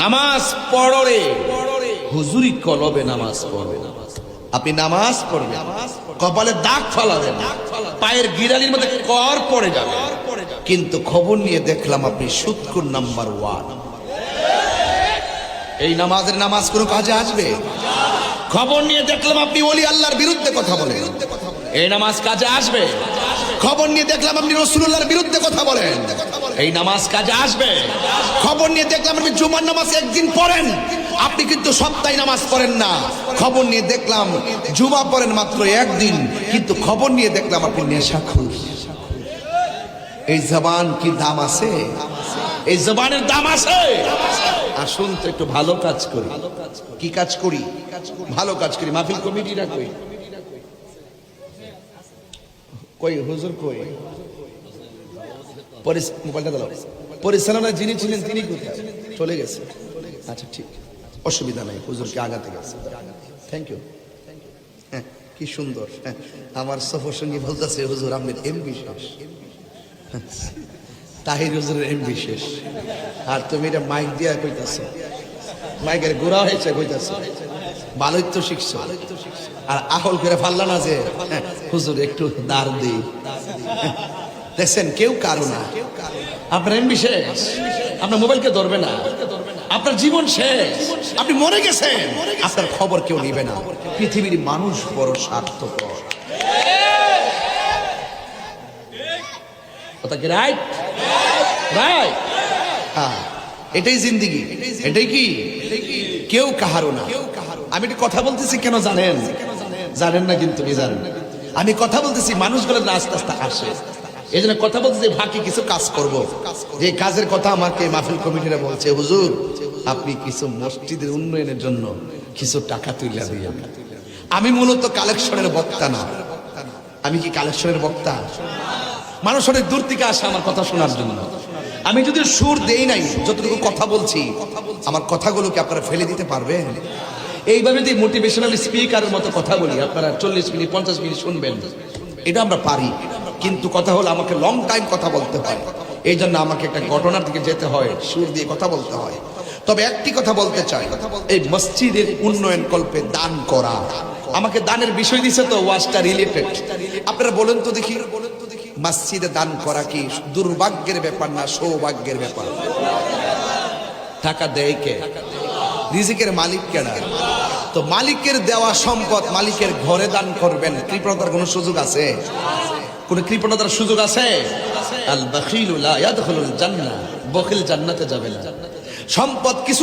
নামাজ পড়ো রে, হুজুরি কলবে নামাজ পড়ো। আপনি নামাজ পড়বেন, কপালে দাগ ফালাবেন, পায়ের গিরালির মধ্যে কর পড়ে যাবে, কিন্তু খবর নিয়ে দেখলাম আপনি সুৎকুর নাম্বার 1। এই নামাজ কোনো কাজে আসবে? খবর নিয়ে দেখলাম আপনি ওলি আল্লাহর বিরুদ্ধে কথা বলেন, এই নামাজ কাজে আসবে? খবর নিয়ে দেখলাম আপনি রাসূলুল্লাহর বিরুদ্ধে কথা বলেন, এই নামাজ কাজে আসবে? খবর নিয়ে দেখলাম আপনি জুমার নামাজ একদিন পড়েন, আপনি কিন্তু সপ্তাহে নামাজ পড়েন না। খবর নিয়ে দেখলাম জুমা পড়েন মাত্র একদিন, কিন্তু খবর নিয়ে দেখলাম আপনি নেশাখোর। এই জবান কি দাম আছে? এই জবানের দাম আছে? আসুন তো একটু ভালো কাজ করি। কি কাজ করি? ভালো কাজ করি। মাহফিল কমিটিরা কই? কই হুজুর কই? মোবাইলটা দাও। পরিচালনা যিনি ছিলেন তিনি কোথায়? চলে গেছে। আচ্ছা ঠিক, অসুবিধা নাই, হুজুরকে আগাতে গেছে। Thank you. কি সুন্দর। আমার সফর সঙ্গী বলতেছে হুজুর আপনার এমবি শেষ, তাহির হুজুরের এমবি শেষ, আর তুমি এটা মাইক দিয়া কইতাছ, মাইকের গোড়া হয়েছে কইতাছ, ভালোই তো শিখছো। আর আহল করে ফাল্লা না যে হুজুর একটু দাঁড় দিই। দেখছেন কেউ কারো না, আপনার এমবি শেষ, আপনার মোবাইলকে ধরবে না, আপনার জীবন শেষ, আপনি মরে গেছেন, আপনার খবর কেউ নিবে না। পৃথিবীর মানুষ বড় স্বার্থপর। কথা কি রাইট? রাইট। হ্যাঁ, এটাই জিন্দেগি। এটাই কি? কেউ কাহারো না। আমি একটা কথা বলতেছি কেন জানেন? জানেন না কিন্তু কি জানেন? আমি কথা বলতেছি মানুষগুলো আস্তে আস্তে আসে, এই জন্য কথা বলতেছি বাকি কিছু কাজ করব। যে কাজের কথা আমাকে মাহফিল কমিটিরা বলছে, হুজুর আপনি কিছু মসজিদের উন্নয়নের জন্য কিছু টাকা তুলে দিয়েন। আমি মূলত কালেকশনের বক্তা না। আমি কি কালেকশনের বক্তা? মানুষ অনেক দূর থেকে আসে আমার কথা শোনার জন্য। আমি যদি সুর দেই নাই, যতটুকু কথা বলছি, আমার কথাগুলোকে আপনারা ফেলে দিতে পারবেন? এইভাবে যদি মোটিভেশনাল স্পিকারের মতো কথা বলি, আপনারা 40 মিনিট 50 মিনিট শুনবেন, এটা আমরা পারি। কিন্তু কথা হলো আমাকে লং টাইম কথা বলতে হয়, এই জন্য আমাকে একটা ঘটনার দিকে যেতে হয়, সুর দিয়ে কথা বলতে হয়। তবে একটি কথা বলতে চাই, এই মসজিদের উন্নয়ন কল্পে দান করা, আমাকে দানের বিষয় দিছে তো ওয়াজটা রিলেটেড। আপনারা বলেন তো দেখি, মসজিদে দান করা কি দুর্ভাগ্যের ব্যাপার না সৌভাগ্যের ব্যাপার? টাকা দেয় কে? রিজিকের মালিক কেনা। তো মালিকের দেওয়া সম্পদ মালিকের ঘরে দান করবেন, কৃপণতার কোনো সুযোগ আছে? কোন কৃপণতার সুযোগ আছে? আল বাখিলু লা ইয়াদখুলুল জান্নাহ, বখিল জান্নাতে যাবে না। সম্পদ কিছু